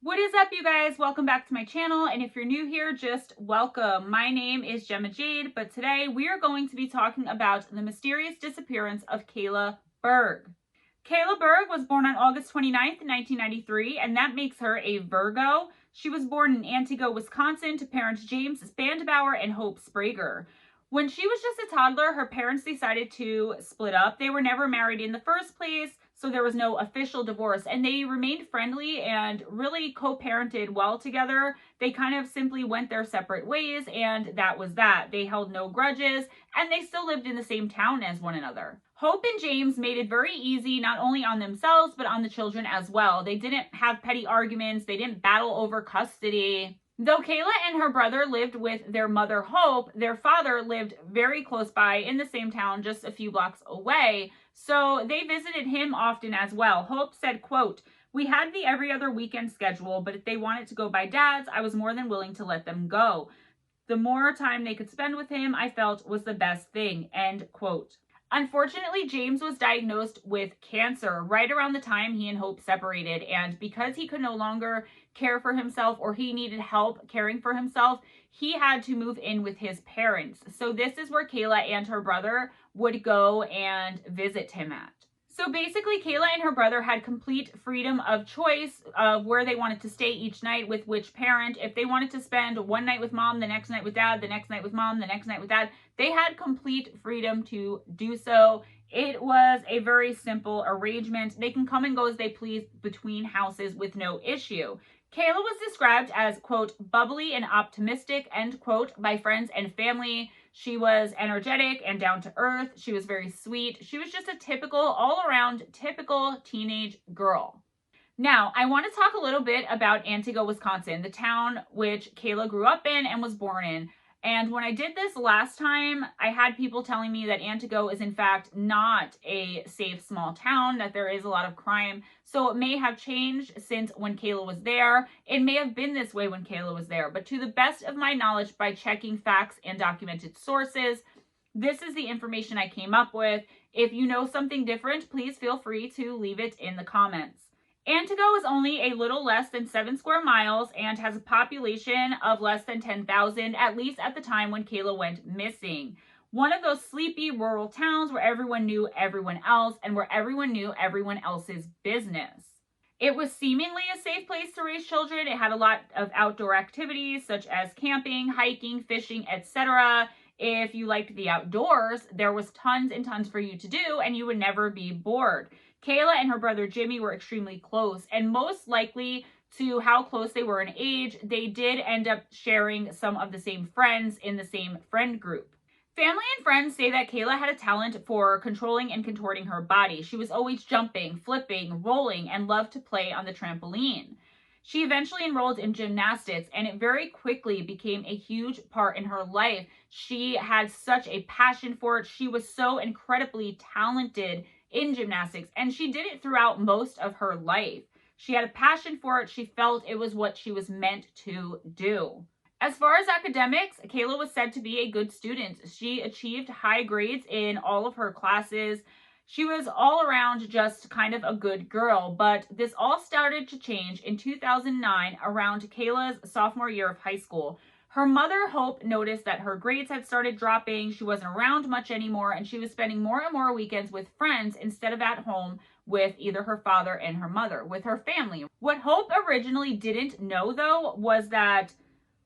What is up, you guys? Welcome back to my channel, and if you're new here, just welcome. My name is Gemma Jade, but today we are going to be talking about the mysterious disappearance of Kayla Berg. Kayla Berg was born on August 29th, 1993, and that makes her a Virgo. She was born in Antigo, Wisconsin to parents James Spandbauer and Hope Sprague. When she was just a toddler, her parents decided to split up. They were never married in the first place, so there was no official divorce, and they remained friendly and really co-parented well together. They kind of simply went their separate ways, and that was that. They held no grudges, and they still lived in the same town as one another. Hope and James made it very easy, not only on themselves, but on the children as well. They didn't have petty arguments. They didn't battle over custody. Though Kayla and her brother lived with their mother, Hope, their father lived very close by in the same town, just a few blocks away. So they visited him often as well. Hope said, quote, "We had the every other weekend schedule, but if they wanted to go by Dad's, I was more than willing to let them go. The more time they could spend with him, I felt was the best thing," end quote. Unfortunately, James was diagnosed with cancer right around the time he and Hope separated, and because he could no longer care for himself, or he needed help caring for himself, he had to move in with his parents. So this is where Kayla and her brother would go and visit him at. So basically, Kayla and her brother had complete freedom of choice of where they wanted to stay each night with which parent. If they wanted to spend one night with mom, the next night with dad, the next night with mom, the next night with dad, they had complete freedom to do so. It was a very simple arrangement. They can come and go as they please between houses with no issue. Kayla was described as, quote, "bubbly and optimistic," end quote, by friends and family. She was energetic and down to earth. She was very sweet. She was just a typical, all around typical teenage girl. Now, I want to talk a little bit about Antigo, Wisconsin, the town which Kayla grew up in and was born in. And when I did this last time, I had people telling me that Antigo is in fact not a safe small town, that there is a lot of crime. So it may have changed since when Kayla was there. It may have been this way when Kayla was there. But to the best of my knowledge, by checking facts and documented sources, this is the information I came up with. If you know something different, please feel free to leave it in the comments. Antigo is only a little less than 7 square miles and has a population of less than 10,000, at least at the time when Kayla went missing. One of those sleepy rural towns where everyone knew everyone else and where everyone knew everyone else's business. It was seemingly a safe place to raise children. It had a lot of outdoor activities such as camping, hiking, fishing, etc. If you liked the outdoors, there was tons and tons for you to do, and you would never be bored. Kayla and her brother Jimmy were extremely close, and most likely to how close they were in age, they did end up sharing some of the same friends in the same friend group. Family and friends say that Kayla had a talent for controlling and contorting her body. She was always jumping, flipping, rolling, and loved to play on the trampoline. She eventually enrolled in gymnastics, and it very quickly became a huge part in her life. She had such a passion for it. She was so incredibly talented in gymnastics, and she did it throughout most of her life. She had a passion for it. She felt it was what she was meant to do. As far as academics, Kayla was said to be a good student. She achieved high grades in all of her classes. She was all around just kind of a good girl, but this all started to change in 2009 around Kayla's sophomore year of high school. Her mother, Hope, noticed that her grades had started dropping. She wasn't around much anymore, and she was spending more and more weekends with friends instead of at home with either her father and her mother, with her family. What Hope originally didn't know, though, was that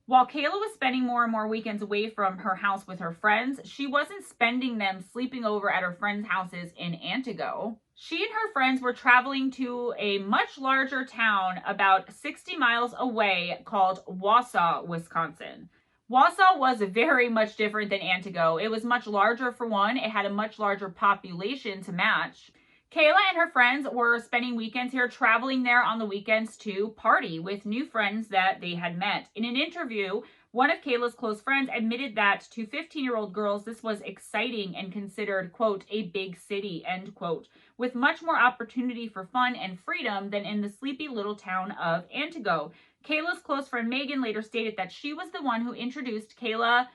while Kayla was spending more and more weekends away from her house with her friends, she wasn't spending them sleeping over at her friends' houses in Antigo. She and her friends were traveling to a much larger town about 60 miles away called Wausau, Wisconsin. Wausau was very much different than Antigo. It was much larger for one. It had a much larger population to match. Kayla and her friends were spending weekends here, traveling there on the weekends to party with new friends that they had met. In an interview, one of Kayla's close friends admitted that to 15-year-old girls, this was exciting and considered, quote, a big city, end quote, with much more opportunity for fun and freedom than in the sleepy little town of Antigo. Kayla's close friend Megan later stated that she was the one who introduced Kayla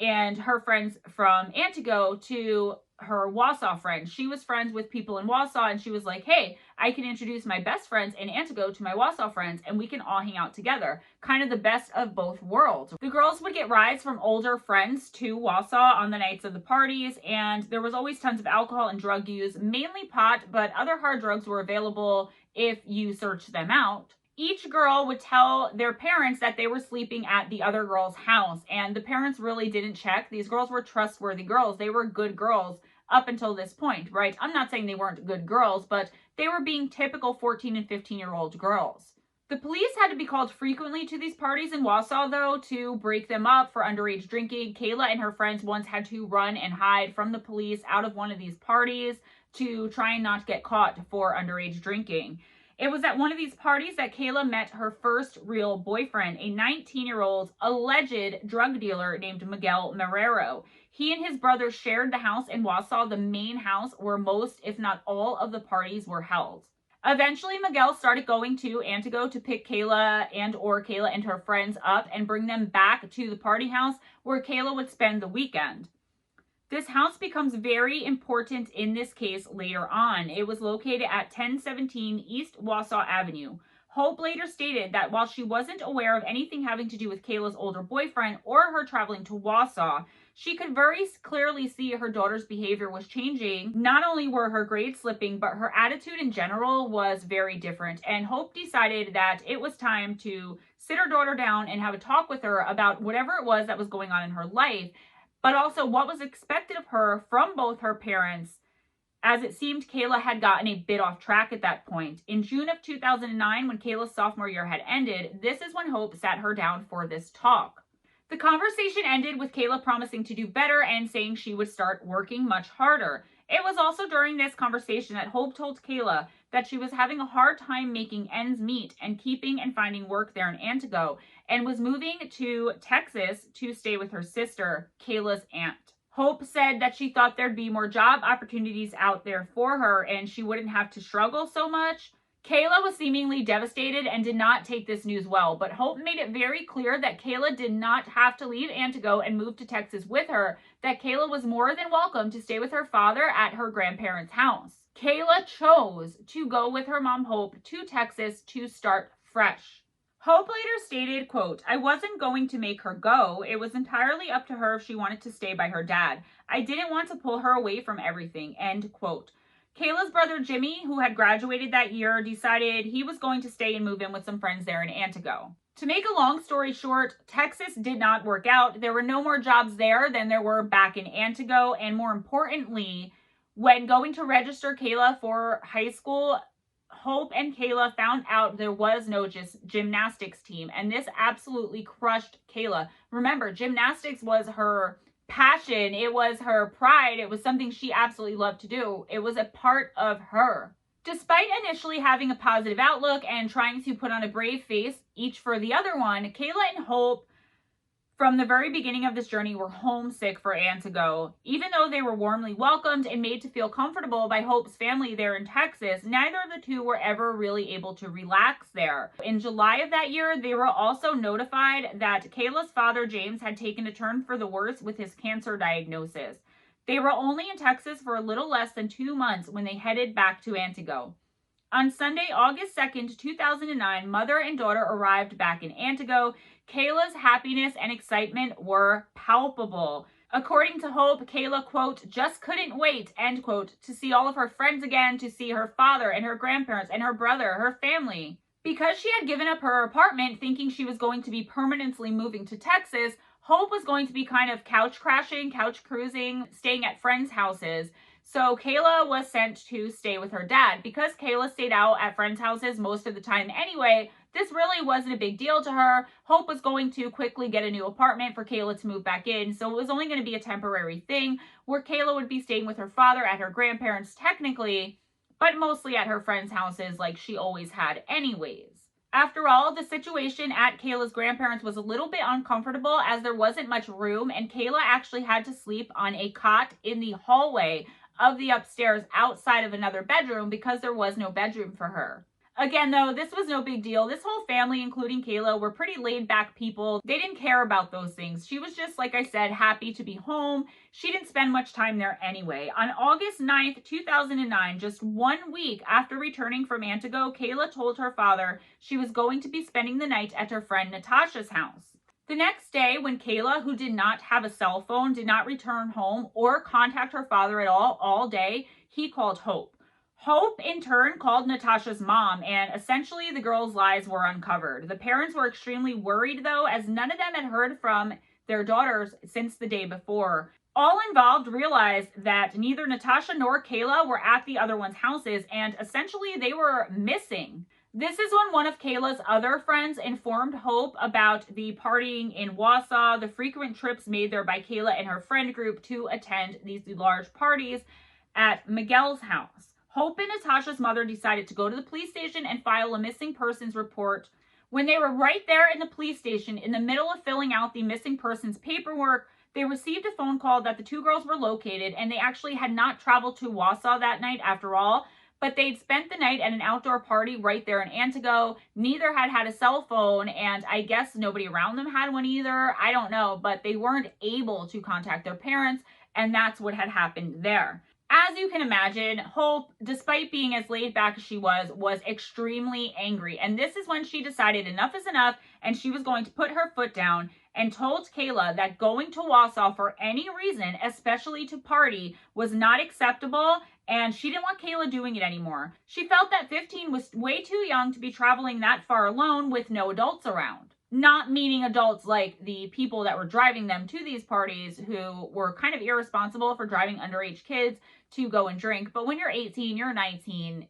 and her friends from Antigo to her Wausau friends. She was friends with people in Wausau, and she was like, hey, I can introduce my best friends in Antigo to my Wausau friends, and we can all hang out together. Kind of the best of both worlds. The girls would get rides from older friends to Wausau on the nights of the parties, and there was always tons of alcohol and drug use, mainly pot, but other hard drugs were available if you searched them out. Each girl would tell their parents that they were sleeping at the other girl's house, and the parents really didn't check. These girls were trustworthy girls. They were good girls up until this point, right? I'm not saying they weren't good girls, but they were being typical 14 and 15-year-old girls. The police had to be called frequently to these parties in Wausau, though, to break them up for underage drinking. Kayla and her friends once had to run and hide from the police out of one of these parties to try and not get caught for underage drinking. It was at one of these parties that Kayla met her first real boyfriend, a 19-year-old alleged drug dealer named Miguel Marrero. He and his brother shared the house in Wausau, the main house where most, if not all, of the parties were held. Eventually, Miguel started going to Antigo to pick Kayla and her friends up and bring them back to the party house where Kayla would spend the weekend. This house becomes very important in this case later on. It was located at 1017 East Wausau Avenue. Hope later stated that while she wasn't aware of anything having to do with Kayla's older boyfriend or her traveling to Wausau, she could very clearly see her daughter's behavior was changing. Not only were her grades slipping, but her attitude in general was very different. And Hope decided that it was time to sit her daughter down and have a talk with her about whatever it was that was going on in her life, but also what was expected of her from both her parents, as it seemed Kayla had gotten a bit off track at that point. In June of 2009, when Kayla's sophomore year had ended, this is when Hope sat her down for this talk. The conversation ended with Kayla promising to do better and saying she would start working much harder. It was also during this conversation that Hope told Kayla that she was having a hard time making ends meet and keeping and finding work there in Antigo, and was moving to Texas to stay with her sister, Kayla's aunt. Hope said that she thought there'd be more job opportunities out there for her and she wouldn't have to struggle so much. Kayla was seemingly devastated and did not take this news well, but Hope made it very clear that Kayla did not have to leave Antigo and move to Texas with her, that Kayla was more than welcome to stay with her father at her grandparents' house. Kayla chose to go with her mom Hope to Texas to start fresh. Hope later stated, quote, I wasn't going to make her go. It was entirely up to her if she wanted to stay by her dad. I didn't want to pull her away from everything, end quote. Kayla's brother Jimmy, who had graduated that year, decided he was going to stay and move in with some friends there in Antigo. To make a long story short, Texas did not work out. There were no more jobs there than there were back in Antigo, and more importantly, when going to register Kayla for high school, Hope and Kayla found out there was no gymnastics team, and this absolutely crushed Kayla. Remember, gymnastics was her passion. It was her pride. It was something she absolutely loved to do. It was a part of her. Despite initially having a positive outlook and trying to put on a brave face, each for the other one, Kayla and Hope from the very beginning of this journey were homesick for Antigo. Even though they were warmly welcomed and made to feel comfortable by Hope's family there in Texas, neither of the two were ever really able to relax there. In July of that year, they were also notified that Kayla's father, James, had taken a turn for the worse with his cancer diagnosis. They were only in Texas for a little less than 2 months when they headed back to Antigo. On Sunday, August 2nd, 2009, mother and daughter arrived back in Antigo. Kayla's happiness and excitement were palpable. According to Hope, Kayla, quote, just couldn't wait, end quote, to see all of her friends again, to see her father and her grandparents and her brother, her family. Because she had given up her apartment thinking she was going to be permanently moving to Texas, Hope was going to be kind of couch crashing, couch cruising, staying at friends' houses. So Kayla was sent to stay with her dad. Because Kayla stayed out at friends' houses most of the time anyway, this really wasn't a big deal to her. Hope was going to quickly get a new apartment for Kayla to move back in, so it was only going to be a temporary thing where Kayla would be staying with her father at her grandparents technically, but mostly at her friends' houses like she always had anyways. After all, the situation at Kayla's grandparents was a little bit uncomfortable as there wasn't much room, and Kayla actually had to sleep on a cot in the hallway of the upstairs outside of another bedroom because there was no bedroom for her. Again, though, this was no big deal. This whole family, including Kayla, were pretty laid back people. They didn't care about those things. She was just, like I said, happy to be home. She didn't spend much time there anyway. On August 9th, 2009, just 1 week after returning from Antigo, Kayla told her father she was going to be spending the night at her friend Natasha's house. The next day, when Kayla, who did not have a cell phone, did not return home or contact her father at all day, he called Hope. Hope, in turn, called Natasha's mom, and essentially the girls' lies were uncovered. The parents were extremely worried, though, as none of them had heard from their daughters since the day before. All involved realized that neither Natasha nor Kayla were at the other one's houses, and essentially they were missing. This is when one of Kayla's other friends informed Hope about the partying in Wausau, the frequent trips made there by Kayla and her friend group to attend these large parties at Miguel's house. Hope and Natasha's mother decided to go to the police station and file a missing persons report. When they were right there in the police station, in the middle of filling out the missing persons paperwork, they received a phone call that the two girls were located, and they actually had not traveled to Wausau that night after all, but they'd spent the night at an outdoor party right there in Antigo. Neither had a cell phone, and I guess nobody around them had one either. I don't know, but they weren't able to contact their parents, and that's what had happened there. As you can imagine, Hope, despite being as laid back as she was extremely angry. And this is when she decided enough is enough, and she was going to put her foot down and told Kayla that going to Wausau for any reason, especially to party, was not acceptable, and she didn't want Kayla doing it anymore. She felt that 15 was way too young to be traveling that far alone with no adults around. Not meaning adults like the people that were driving them to these parties, who were kind of irresponsible for driving underage kids to go and drink. But when you're 18, you're 19,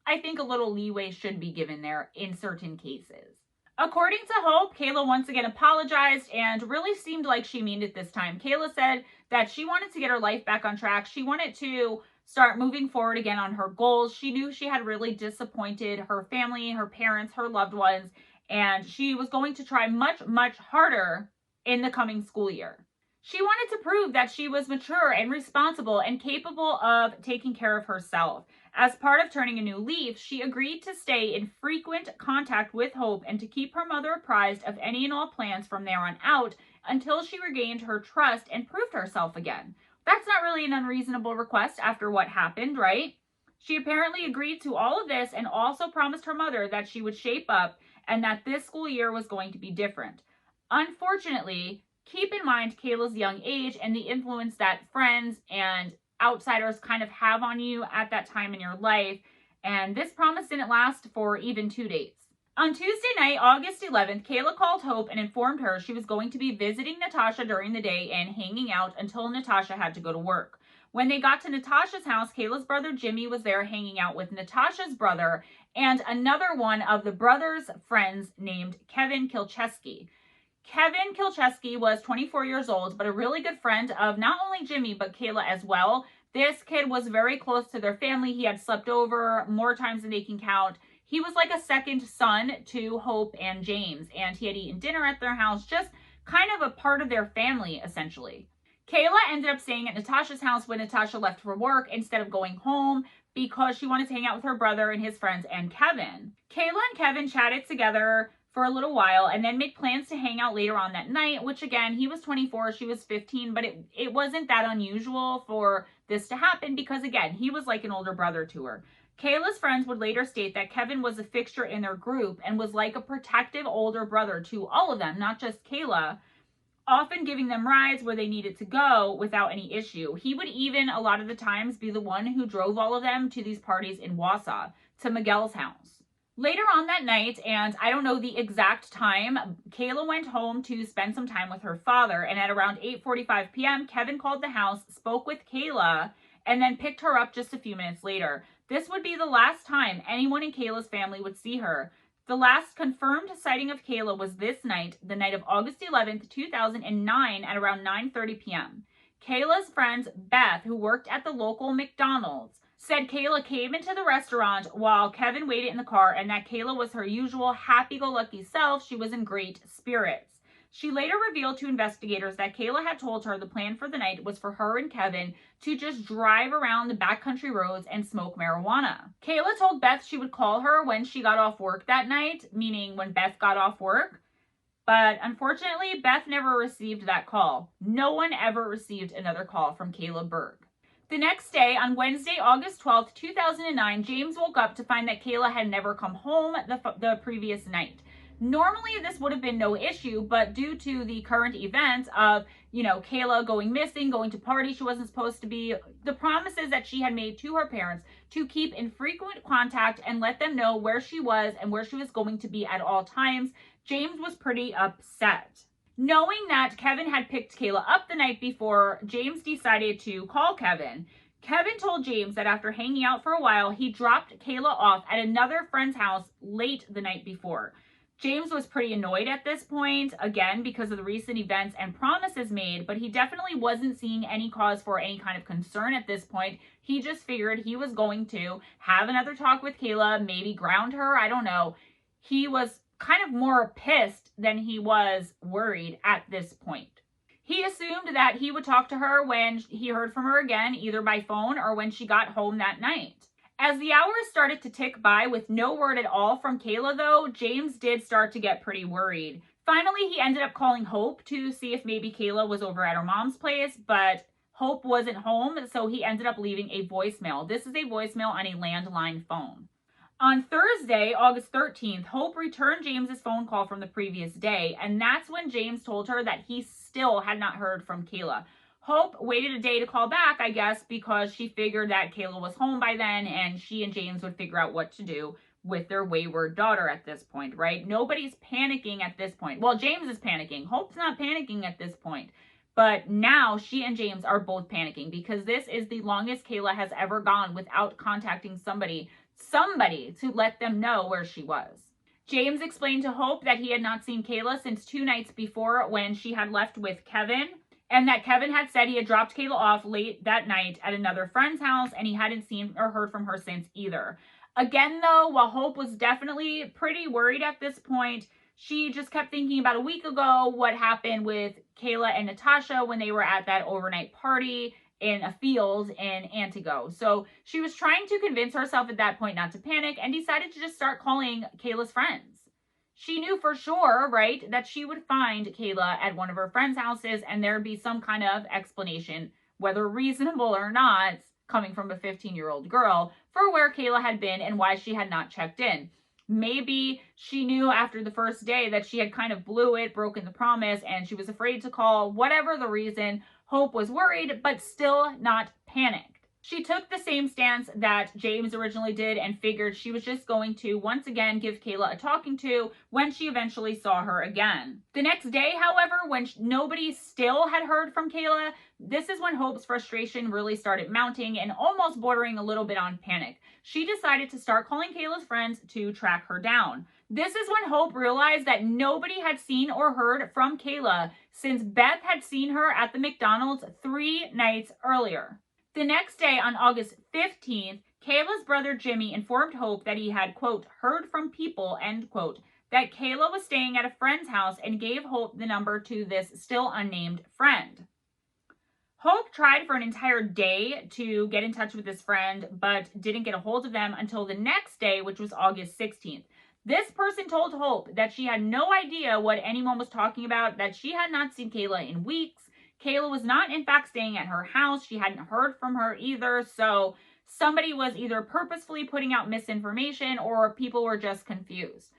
I think a little leeway should be given there in certain cases. According to Hope, Kayla once again apologized and really seemed like she meant it this time. Kayla said that she wanted to get her life back on track. She wanted to start moving forward again on her goals. She knew she had really disappointed her family, her parents, her loved ones, and she was going to try much, much harder in the coming school year. She wanted to prove that she was mature and responsible and capable of taking care of herself. As part of turning a new leaf, she agreed to stay in frequent contact with Hope and to keep her mother apprised of any and all plans from there on out until she regained her trust and proved herself again. That's not really an unreasonable request after what happened, right? She apparently agreed to all of this and also promised her mother that she would shape up and that this school year was going to be different. Unfortunately, keep in mind Kayla's young age and the influence that friends and outsiders kind of have on you at that time in your life, and this promise didn't last for even 2 days. On Tuesday night, August 11th, Kayla called Hope and informed her she was going to be visiting Natasha during the day and hanging out until Natasha had to go to work. When they got to Natasha's house, Kayla's brother Jimmy was there hanging out with Natasha's brother and another one of the brother's friends named Kevin Kilcheski. Kevin Kilcheski was 24 years old, but a really good friend of not only Jimmy, but Kayla as well. This kid was very close to their family. He had slept over more times than they can count. He was like a second son to Hope and James, and he had eaten dinner at their house, just kind of a part of their family, essentially. Kayla ended up staying at Natasha's house when Natasha left for work instead of going home because she wanted to hang out with her brother and his friends and Kevin. Kayla and Kevin chatted together for a little while and then made plans to hang out later on that night, which again, he was 24, she was 15, but it wasn't that unusual for this to happen because again, he was like an older brother to her. Kayla's friends would later state that Kevin was a fixture in their group and was like a protective older brother to all of them, not just Kayla, often giving them rides where they needed to go without any issue. He would even, a lot of the times, be the one who drove all of them to these parties in Wausau, to Miguel's house. Later on that night, and I don't know the exact time, Kayla went home to spend some time with her father, and at around 8:45 p.m., Kevin called the house, spoke with Kayla, and then picked her up just a few minutes later. This would be the last time anyone in Kayla's family would see her. The last confirmed sighting of Kayla was this night, the night of August 11th, 2009 at around 9:30 p.m. Kayla's friend Beth, who worked at the local McDonald's, said Kayla came into the restaurant while Kevin waited in the car and that Kayla was her usual happy-go-lucky self. She was in great spirits. She later revealed to investigators that Kayla had told her the plan for the night was for her and Kevin to just drive around the backcountry roads and smoke marijuana. Kayla told Beth she would call her when she got off work that night, meaning when Beth got off work. But unfortunately, Beth never received that call. No one ever received another call from Kayla Berg. The next day, on Wednesday, August 12th, 2009, James woke up to find that Kayla had never come home the previous night. Normally, this would have been no issue, but due to the current events of, Kayla going missing, going to parties she wasn't supposed to be, the promises that she had made to her parents to keep in frequent contact and let them know where she was and where she was going to be at all times, James was pretty upset. Knowing that Kevin had picked Kayla up the night before, James decided to call Kevin. Kevin told James that after hanging out for a while, he dropped Kayla off at another friend's house late the night before. James was pretty annoyed at this point, again, because of the recent events and promises made, but he definitely wasn't seeing any cause for any kind of concern at this point. He just figured he was going to have another talk with Kayla, maybe ground her, I don't know. He was kind of more pissed than he was worried at this point. He assumed that he would talk to her when he heard from her again, either by phone or when she got home that night. As the hours started to tick by with no word at all from Kayla, though, James did start to get pretty worried. Finally, he ended up calling Hope to see if maybe Kayla was over at her mom's place, but Hope wasn't home, so he ended up leaving a voicemail. This is a voicemail on a landline phone. On Thursday, August 13th, Hope returned James's phone call from the previous day, and that's when James told her that he still had not heard from Kayla. Hope waited a day to call back, I guess, because she figured that Kayla was home by then and she and James would figure out what to do with their wayward daughter at this point, right? Nobody's panicking at this point. Well, James is panicking. Hope's not panicking at this point. But now she and James are both panicking because this is the longest Kayla has ever gone without contacting somebody to let them know where she was. James explained to Hope that he had not seen Kayla since 2 nights before when she had left with Kevin, and that Kevin had said he had dropped Kayla off late that night at another friend's house and he hadn't seen or heard from her since either. Again, though, while Hope was definitely pretty worried at this point, she just kept thinking about a week ago what happened with Kayla and Natasha when they were at that overnight party in a field in Antigo. So she was trying to convince herself at that point not to panic and decided to just start calling Kayla's friends. She knew for sure, right, that she would find Kayla at one of her friends' houses and there'd be some kind of explanation, whether reasonable or not, coming from a 15-year-old girl, for where Kayla had been and why she had not checked in. Maybe she knew after the first day that she had kind of blew it, broken the promise, and she was afraid to call. Whatever the reason, Hope was worried, but still not panicked. She took the same stance that James originally did and figured she was just going to once again give Kayla a talking to when she eventually saw her again. The next day, however, when nobody still had heard from Kayla, this is when Hope's frustration really started mounting and almost bordering a little bit on panic. She decided to start calling Kayla's friends to track her down. This is when Hope realized that nobody had seen or heard from Kayla since Beth had seen her at the McDonald's 3 nights earlier. The next day, on August 15th, Kayla's brother Jimmy informed Hope that he had, quote, heard from people, end quote, that Kayla was staying at a friend's house and gave Hope the number to this still unnamed friend. Hope tried for an entire day to get in touch with this friend, but didn't get a hold of them until the next day, which was August 16th. This person told Hope that she had no idea what anyone was talking about, that she had not seen Kayla in weeks. Kayla was not, in fact, staying at her house. She hadn't heard from her either. So somebody was either purposefully putting out misinformation or people were just confused.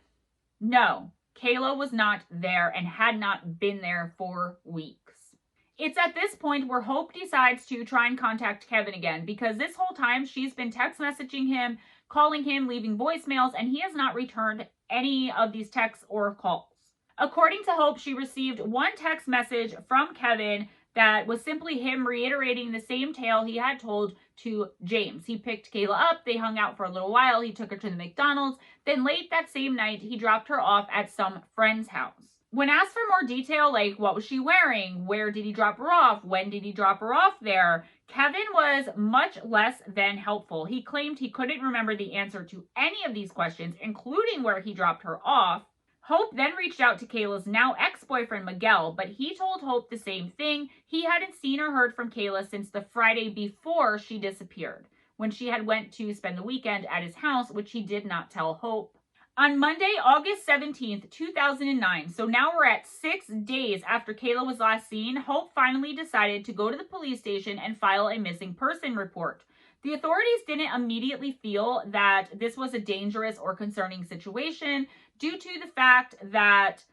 No, Kayla was not there and had not been there for weeks. It's at this point where Hope decides to try and contact Kevin again because this whole time she's been text messaging him, calling him, leaving voicemails, and he has not returned any of these texts or calls. According to Hope, she received one text message from Kevin that was simply him reiterating the same tale he had told to James. He picked Kayla up, they hung out for a little while, he took her to the McDonald's, then late that same night, he dropped her off at some friend's house. When asked for more detail, like what was she wearing, where did he drop her off, when did he drop her off there, Kevin was much less than helpful. He claimed he couldn't remember the answer to any of these questions, including where he dropped her off. Hope then reached out to Kayla's now ex-boyfriend Miguel, but he told Hope the same thing. He hadn't seen or heard from Kayla since the Friday before she disappeared, when she had went to spend the weekend at his house, which he did not tell Hope. On Monday, August 17th, 2009, so now we're at 6 days after Kayla was last seen, Hope finally decided to go to the police station and file a missing person report. The authorities didn't immediately feel that this was a dangerous or concerning situation due to the fact that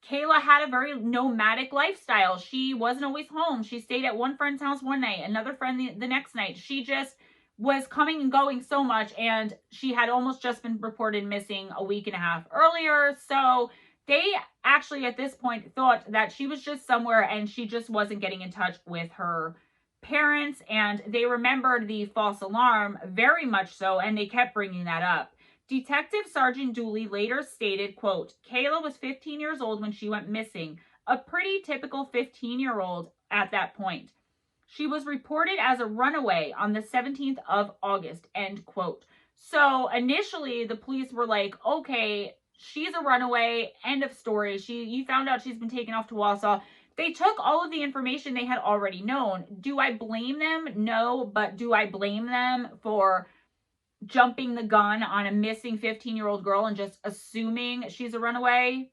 Kayla had a very nomadic lifestyle. She wasn't always home. She stayed at one friend's house one night, another friend the next night. She just was coming and going so much, and she had almost just been reported missing a week and a half earlier. So they actually at this point thought that she was just somewhere and she just wasn't getting in touch with her parents, and they remembered the false alarm very much so, and they kept bringing that up. Detective Sergeant Dooley later stated, quote, Kayla was 15 years old when she went missing, a pretty typical 15-year-old at that point. She was reported as a runaway on the 17th of August, end quote. So initially the police were like, okay, she's a runaway, end of story. You found out she's been taken off to Wausau. They took all of the information they had already known. Do I blame them? No, but do I blame them for jumping the gun on a missing 15-year-old girl and just assuming she's a runaway?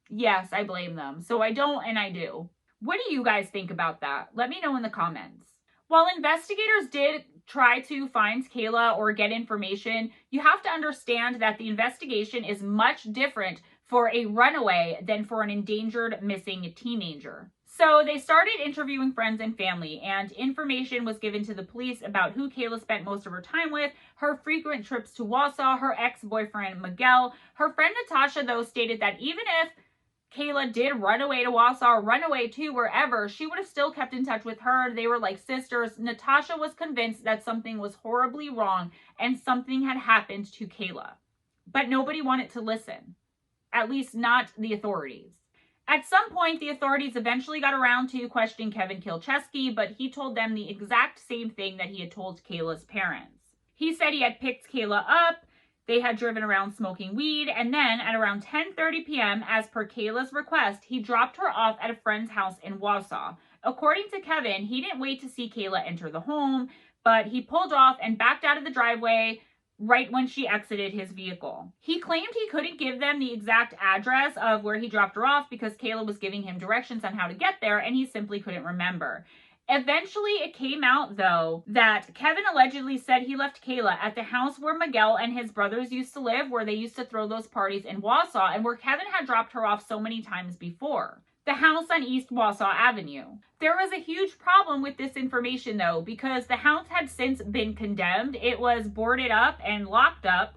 Yes, I blame them. So I don't and I do. What do you guys think about that? Let me know in the comments. While investigators did try to find Kayla or get information, you have to understand that the investigation is much different for a runaway than for an endangered missing teenager. So they started interviewing friends and family, and information was given to the police about who Kayla spent most of her time with, her frequent trips to Wausau, her ex-boyfriend Miguel. Her friend Natasha, though, stated that even if Kayla did run away to Wausau, run away to wherever, she would have still kept in touch with her. They were like sisters. Natasha was convinced that something was horribly wrong and something had happened to Kayla. But nobody wanted to listen. At least not the authorities. At some point, the authorities eventually got around to questioning Kevin Kilcheski, but he told them the exact same thing that he had told Kayla's parents. He said he had picked Kayla up, they had driven around smoking weed, and then at around 10:30 p.m., as per Kayla's request, he dropped her off at a friend's house in Wausau. According to Kevin, he didn't wait to see Kayla enter the home, but he pulled off and backed out of the driveway right when she exited his vehicle. He claimed he couldn't give them the exact address of where he dropped her off because Kayla was giving him directions on how to get there, and he simply couldn't remember. Eventually, it came out, though, that Kevin allegedly said he left Kayla at the house where Miguel and his brothers used to live, where they used to throw those parties in Wausau, and where Kevin had dropped her off so many times before. The house on East Wausau Avenue. There was a huge problem with this information, though, because the house had since been condemned. It was boarded up and locked up,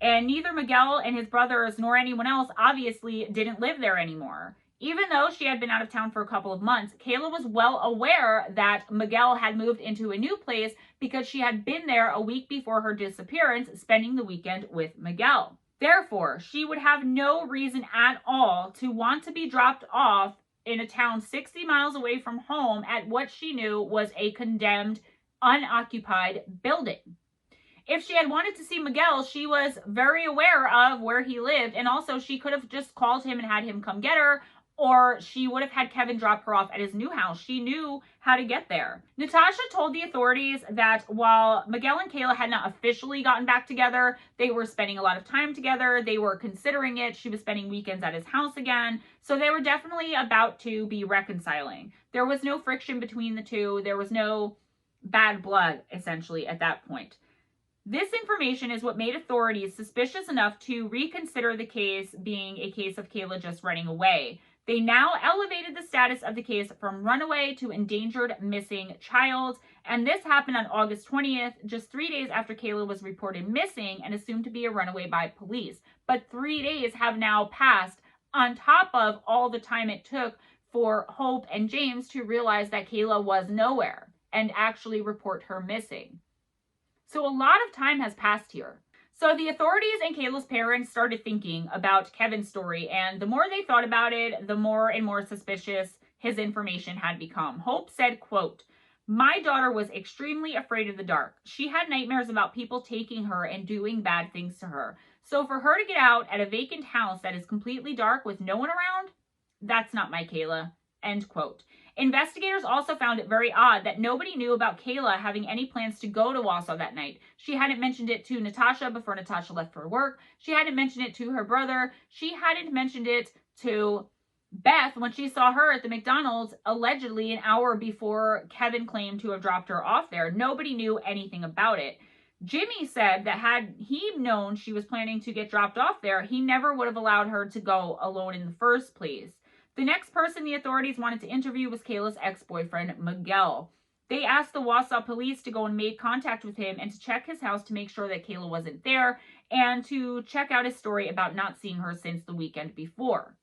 and neither Miguel and his brothers nor anyone else obviously didn't live there anymore. Even though she had been out of town for a couple of months, Kayla was well aware that Miguel had moved into a new place because she had been there a week before her disappearance, spending the weekend with Miguel. Therefore, she would have no reason at all to want to be dropped off in a town 60 miles away from home at what she knew was a condemned, unoccupied building. If she had wanted to see Miguel, she was very aware of where he lived, and also she could have just called him and had him come get her, or she would have had Kevin drop her off at his new house. She knew how to get there. Natasha told the authorities that while Miguel and Kayla had not officially gotten back together, they were spending a lot of time together. They were considering it. She was spending weekends at his house again. So they were definitely about to be reconciling. There was no friction between the two. There was no bad blood, essentially, at that point. This information is what made authorities suspicious enough to reconsider the case being a case of Kayla just running away. They now elevated the status of the case from runaway to endangered missing child, and this happened on August 20th, just 3 days after Kayla was reported missing and assumed to be a runaway by police. But 3 days have now passed on top of all the time it took for Hope and James to realize that Kayla was nowhere and actually report her missing. So a lot of time has passed here. So the authorities and Kayla's parents started thinking about Kevin's story, and the more they thought about it, the more and more suspicious his information had become. Hope said, quote, "My daughter was extremely afraid of the dark. She had nightmares about people taking her and doing bad things to her. So for her to get out at a vacant house that is completely dark with no one around, that's not my Kayla. End quote. Investigators also found it very odd that nobody knew about Kayla having any plans to go to Wausau that night. She hadn't mentioned it to Natasha before Natasha left for work. She hadn't mentioned it to her brother. She hadn't mentioned it to Beth when she saw her at the McDonald's allegedly an hour before Kevin claimed to have dropped her off there. Nobody knew anything about it. Jimmy said that had he known she was planning to get dropped off there, he never would have allowed her to go alone in the first place. The next person the authorities wanted to interview was Kayla's ex-boyfriend, Miguel. They asked the Wausau police to go and make contact with him and to check his house to make sure that Kayla wasn't there and to check out his story about not seeing her since the weekend before.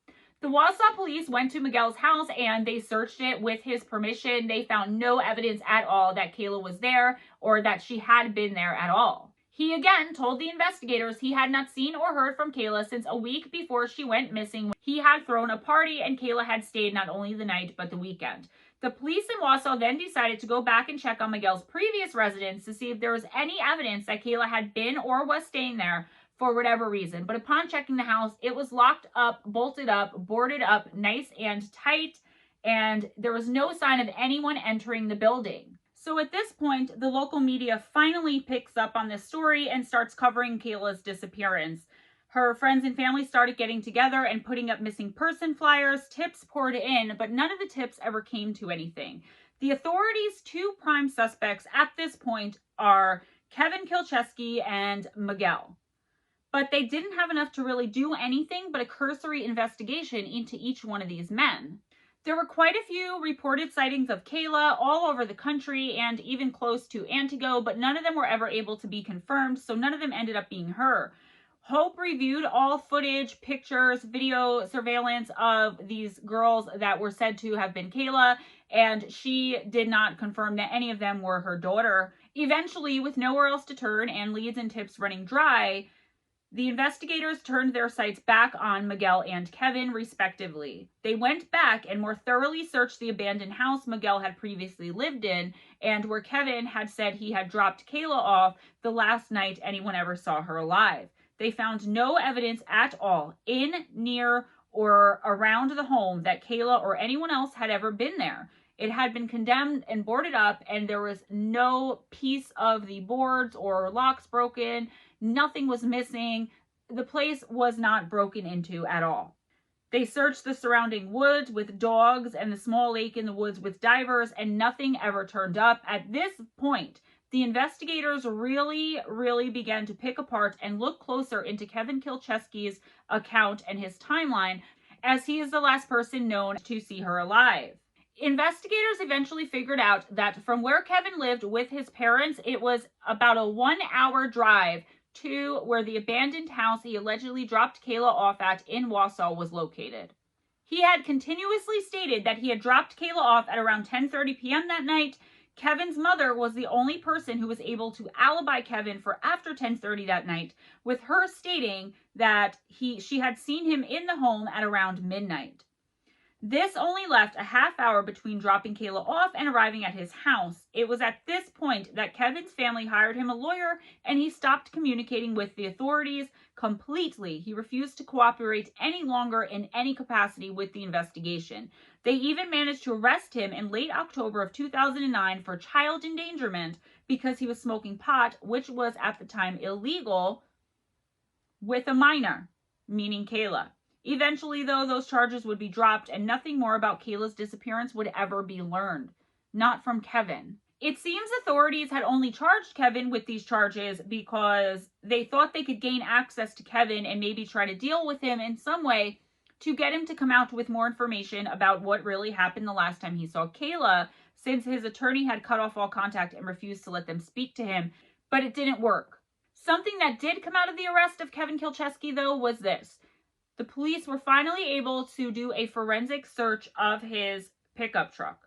The Wausau police went to Miguel's house and they searched it with his permission. They found no evidence at all that Kayla was there or that she had been there at all. He again told the investigators he had not seen or heard from Kayla since a week before she went missing. He had thrown a party and Kayla had stayed not only the night but the weekend. The police in Wausau then decided to go back and check on Miguel's previous residence to see if there was any evidence that Kayla had been or was staying there for whatever reason. But upon checking the house, it was locked up, bolted up, boarded up, nice and tight, and there was no sign of anyone entering the building. So at this point, the local media finally picks up on this story and starts covering Kayla's disappearance. Her friends and family started getting together and putting up missing person flyers. Tips poured in, but none of the tips ever came to anything. The authorities' two prime suspects at this point are Kevin Kilcheski and Miguel. But they didn't have enough to really do anything but a cursory investigation into each one of these men. There were quite a few reported sightings of Kayla all over the country and even close to Antigo, but none of them were ever able to be confirmed, so none of them ended up being her. Hope reviewed all footage, pictures, video surveillance of these girls that were said to have been Kayla, and she did not confirm that any of them were her daughter. Eventually, with nowhere else to turn and leads and tips running dry, the investigators turned their sights back on Miguel and Kevin, respectively. They went back and more thoroughly searched the abandoned house Miguel had previously lived in and where Kevin had said he had dropped Kayla off the last night anyone ever saw her alive. They found no evidence at all in, near, or around the home that Kayla or anyone else had ever been there. It had been condemned and boarded up, and there was no piece of the boards or locks broken. Nothing was missing. The place was not broken into at all. They searched the surrounding woods with dogs and the small lake in the woods with divers, and nothing ever turned up. At this point, the investigators really began to pick apart and look closer into Kevin Kilcheski's account and his timeline, as he is the last person known to see her alive. Investigators eventually figured out that from where Kevin lived with his parents, it was about a 1-hour drive to where the abandoned house he allegedly dropped Kayla off at in Wausau was located. He had continuously stated that he had dropped Kayla off at around 10:30 p.m. that night. Kevin's mother was the only person who was able to alibi Kevin for after 10:30 that night, with her stating that she had seen him in the home at around midnight. This only left a half hour between dropping Kayla off and arriving at his house. It was at this point that Kevin's family hired him a lawyer and he stopped communicating with the authorities completely. He refused to cooperate any longer in any capacity with the investigation. They even managed to arrest him in late October of 2009 for child endangerment because he was smoking pot, which was at the time illegal, with a minor, meaning Kayla. Eventually, though, those charges would be dropped and nothing more about Kayla's disappearance would ever be learned. Not from Kevin. It seems authorities had only charged Kevin with these charges because they thought they could gain access to Kevin and maybe try to deal with him in some way to get him to come out with more information about what really happened the last time he saw Kayla, since his attorney had cut off all contact and refused to let them speak to him. But it didn't work. Something that did come out of the arrest of Kevin Kilcheski, though, was this. The police were finally able to do a forensic search of his pickup truck.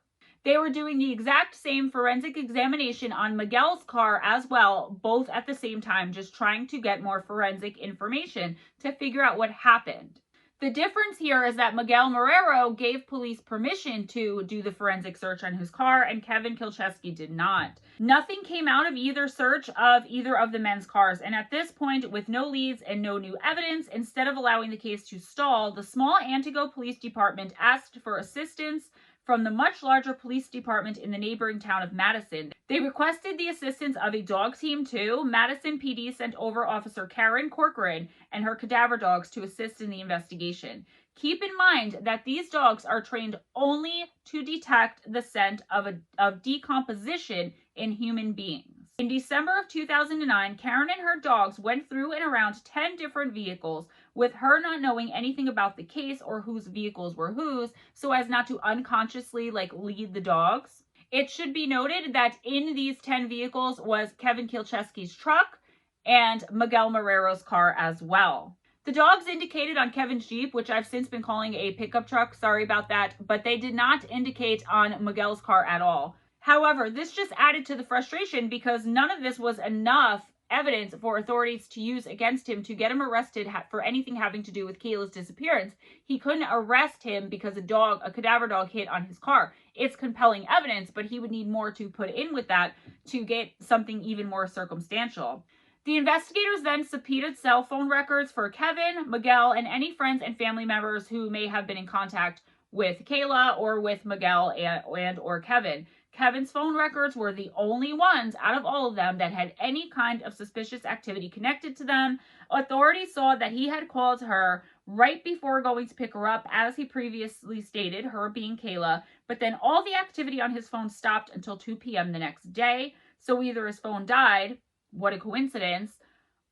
They were doing the exact same forensic examination on Miguel's car as well, both at the same time, just trying to get more forensic information to figure out what happened. The difference here is that Miguel Marrero gave police permission to do the forensic search on his car, and Kevin Kilchewski did not. Nothing came out of either search of either of the men's cars, and at this point, with no leads and no new evidence, instead of allowing the case to stall, the small Antigo Police Department asked for assistance from the much larger police department in the neighboring town of Madison. They requested the assistance of a dog team too. Madison PD sent over Officer Karen Corcoran and her cadaver dogs to assist in the investigation. Keep in mind that these dogs are trained only to detect the scent of decomposition in human beings. In December of 2009, Karen and her dogs went through and around 10 different vehicles, with her not knowing anything about the case or whose vehicles were whose, so as not to unconsciously lead the dogs. It should be noted that in these 10 vehicles was Kevin Kilchewski's truck and Miguel Marrero's car as well. The dogs indicated on Kevin's Jeep, which I've since been calling a pickup truck, sorry about that, but they did not indicate on Miguel's car at all. However, this just added to the frustration because none of this was enough evidence for authorities to use against him to get him arrested for anything having to do with Kayla's disappearance. He couldn't arrest him because a cadaver dog hit on his car. It's compelling evidence, but he would need more to put in with that to get something even more circumstantial. The investigators then subpoenaed cell phone records for Kevin, Miguel, and any friends and family members who may have been in contact with Kayla or with Miguel and or Kevin. Kevin's phone records were the only ones out of all of them that had any kind of suspicious activity connected to them. Authorities saw that he had called her right before going to pick her up, as he previously stated, her being Kayla, but then all the activity on his phone stopped until 2 p.m. the next day. So either his phone died, what a coincidence,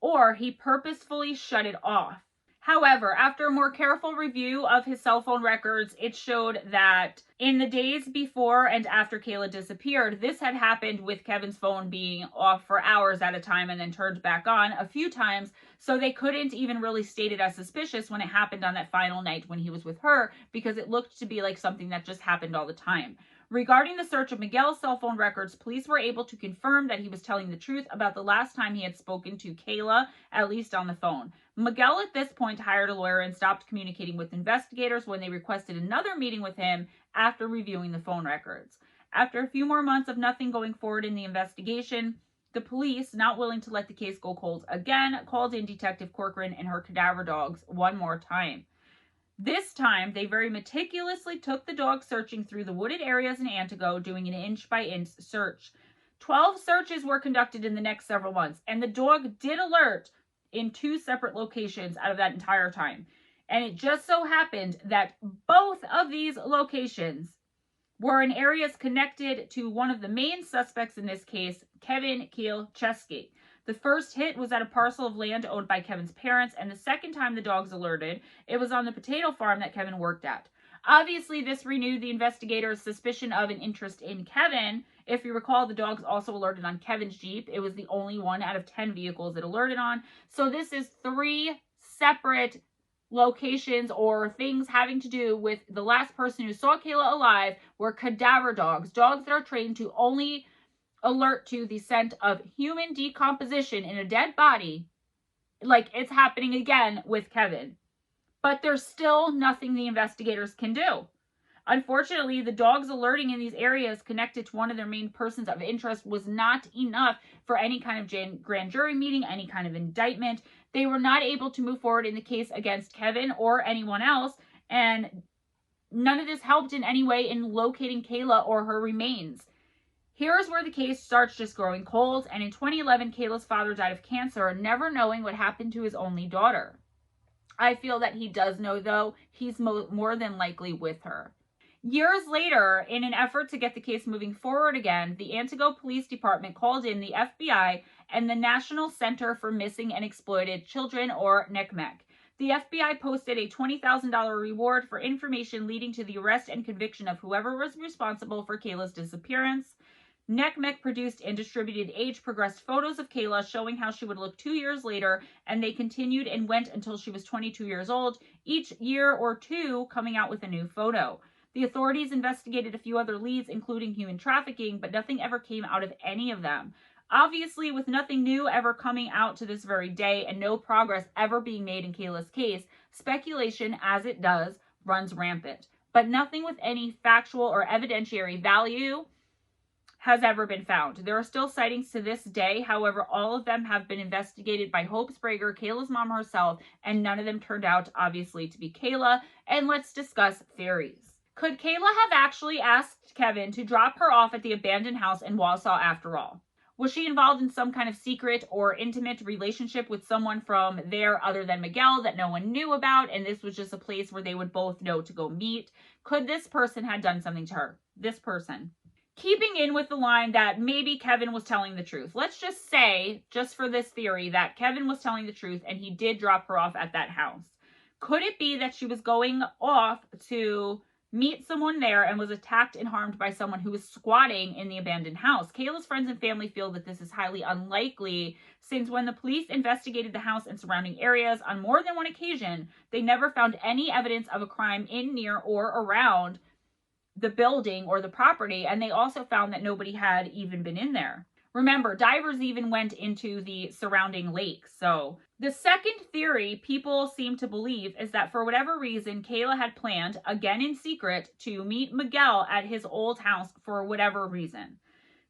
or he purposefully shut it off. However, after a more careful review of his cell phone records, it showed that in the days before and after Kayla disappeared, this had happened with Kevin's phone being off for hours at a time and then turned back on a few times, so they couldn't even really state it as suspicious when it happened on that final night when he was with her, because it looked to be like something that just happened all the time. Regarding the search of Miguel's cell phone records, police were able to confirm that he was telling the truth about the last time he had spoken to Kayla, at least on the phone. Miguel at this point hired a lawyer and stopped communicating with investigators when they requested another meeting with him after reviewing the phone records. After a few more months of nothing going forward in the investigation, the police, not willing to let the case go cold again, called in Detective Corcoran and her cadaver dogs one more time. This time, they very meticulously took the dog searching through the wooded areas in Antigo, doing an inch-by-inch search. 12 searches were conducted in the next several months, and the dog did alert in 2 separate locations out of that entire time. And it just so happened that both of these locations were in areas connected to one of the main suspects in this case, Kevin Kilchewski. The first hit was at a parcel of land owned by Kevin's parents, and the second time the dogs alerted, it was on the potato farm that Kevin worked at. Obviously, this renewed the investigators' suspicion of an interest in Kevin. If you recall, the dogs also alerted on Kevin's Jeep. It was the only one out of 10 vehicles that alerted on. So this is 3 separate locations or things having to do with the last person who saw Kayla alive were cadaver dogs, dogs that are trained to only alert to the scent of human decomposition in a dead body, like it's happening again with Kevin. But there's still nothing the investigators can do. Unfortunately, the dogs alerting in these areas connected to one of their main persons of interest was not enough for any kind of grand jury meeting, any kind of indictment. They were not able to move forward in the case against Kevin or anyone else, and none of this helped in any way in locating Kayla or her remains. Here's where the case starts just growing cold, and in 2011, Kayla's father died of cancer, never knowing what happened to his only daughter. I feel that he does know, though. He's more than likely with her. Years later, in an effort to get the case moving forward again, the Antigo Police Department called in the FBI and the National Center for Missing and Exploited Children, or NCMEC. The FBI posted a $20,000 reward for information leading to the arrest and conviction of whoever was responsible for Kayla's disappearance. NCMEC produced and distributed age-progressed photos of Kayla showing how she would look 2 years later, and they continued and went until she was 22 years old, each year or 2 coming out with a new photo. The authorities investigated a few other leads, including human trafficking, but nothing ever came out of any of them. Obviously, with nothing new ever coming out to this very day and no progress ever being made in Kayla's case, speculation, as it does, runs rampant. But nothing with any factual or evidentiary value has ever been found. There are still sightings to this day. However, all of them have been investigated by Hope Sprague, Kayla's mom herself, and none of them turned out, obviously, to be Kayla. And let's discuss theories. Could Kayla have actually asked Kevin to drop her off at the abandoned house in Wausau after all? Was she involved in some kind of secret or intimate relationship with someone from there other than Miguel that no one knew about, and this was just a place where they would both know to go meet? Could this person have done something to her? This person. Keeping in with the line that maybe Kevin was telling the truth. Let's just say, just for this theory, that Kevin was telling the truth and he did drop her off at that house. Could it be that she was going off to meet someone there and was attacked and harmed by someone who was squatting in the abandoned house? Kayla's friends and family feel that this is highly unlikely, since when the police investigated the house and surrounding areas on more than one occasion, they never found any evidence of a crime in, near, or around the building or the property, and they also found that nobody had even been in there. Remember, divers even went into the surrounding lakes. So the second theory people seem to believe is that for whatever reason, Kayla had planned, again in secret, to meet Miguel at his old house for whatever reason.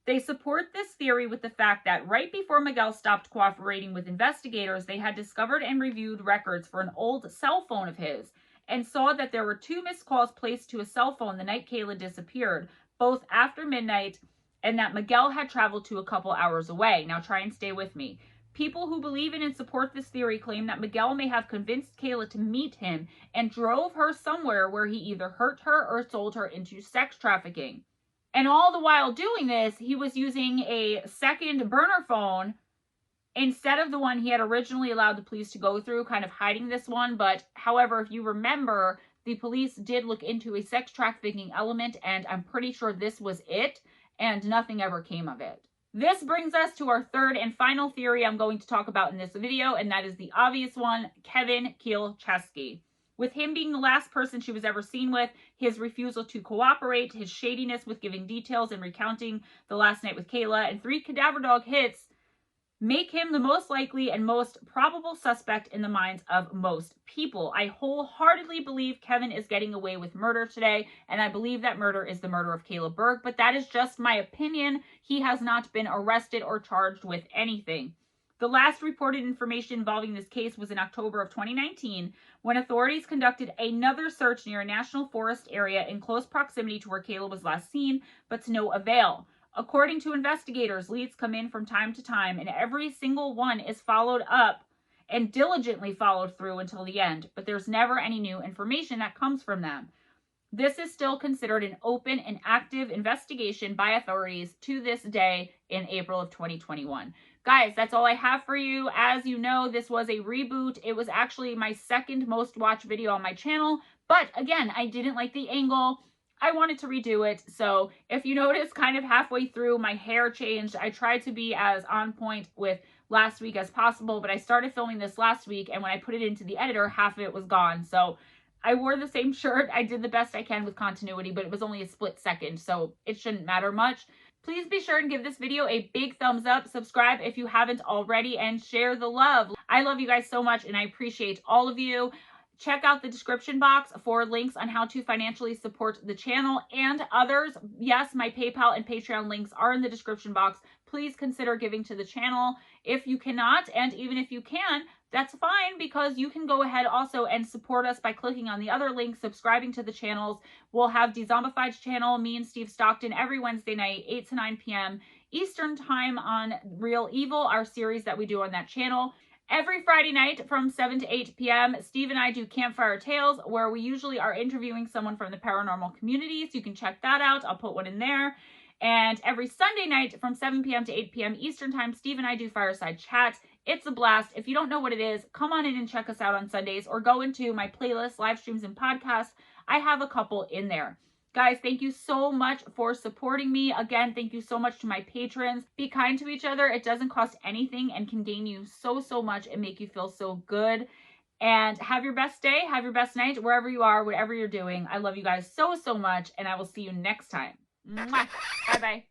They support this theory with the fact that right before Miguel stopped cooperating with investigators, they had discovered and reviewed records for an old cell phone of his and saw that there were 2 missed calls placed to a cell phone the night Kayla disappeared, both after midnight, and that Miguel had traveled to a couple hours away. Now try and stay with me. People who believe in and support this theory claim that Miguel may have convinced Kayla to meet him and drove her somewhere where he either hurt her or sold her into sex trafficking. And all the while doing this, he was using a second burner phone instead of the one he had originally allowed the police to go through, kind of hiding this one. But however, if you remember, the police did look into a sex trafficking element, and I'm pretty sure this was it, and nothing ever came of it. This brings us to our third and final theory I'm going to talk about in this video, and that is the obvious one, Kevin Kielczewski. With him being the last person she was ever seen with, his refusal to cooperate, his shadiness with giving details and recounting the last night with Kayla, and 3 cadaver dog hits make him the most likely and most probable suspect in the minds of most people. I wholeheartedly believe Kevin is getting away with murder today, and I believe that murder is the murder of Kayla Berg, but that is just my opinion. He has not been arrested or charged with anything. The last reported information involving this case was in October of 2019, when authorities conducted another search near a national forest area in close proximity to where Kayla was last seen, but to no avail. According to investigators, leads come in from time to time, and every single one is followed up and diligently followed through until the end, but there's never any new information that comes from them. This is still considered an open and active investigation by authorities to this day in April of 2021. Guys, that's all I have for you. As you know, this was a reboot. It was actually my second most watched video on my channel, but again, I didn't like the angle. I wanted to redo it. So if you notice, kind of halfway through, my hair changed. I tried to be as on point with last week as possible, but I started filming this last week, and when I put it into the editor, half of it was gone. So I wore the same shirt. I did the best I can with continuity, but it was only a split second, so it shouldn't matter much. Please be sure and give this video a big thumbs up, subscribe if you haven't already, and share the love. I love you guys so much, and I appreciate all of you. Check out the description box for links on how to financially support the channel and others. Yes, my PayPal and Patreon links are in the description box. Please consider giving to the channel. If you cannot, and even if you can, that's fine, because you can go ahead also and support us by clicking on the other links, subscribing to the channels. We'll have Dezombified's channel, me and Steve Stockton, every Wednesday night, 8 to 9 p.m. Eastern time on Real Evil, our series that we do on that channel. Every Friday night from 7 to 8 p.m., Steve and I do Campfire Tales, where we usually are interviewing someone from the paranormal community, so you can check that out. I'll put one in there. And every Sunday night from 7 p.m. to 8 p.m. Eastern Time, Steve and I do Fireside Chat. It's a blast. If you don't know what it is, come on in and check us out on Sundays, or go into my playlist, live streams, and podcasts. I have a couple in there. Guys, thank you so much for supporting me. Again, thank you so much to my patrons. Be kind to each other. It doesn't cost anything and can gain you so much and make you feel so good. And have your best day, have your best night, wherever you are, whatever you're doing. I love you guys so much, and I will see you next time. Mwah. Bye-bye.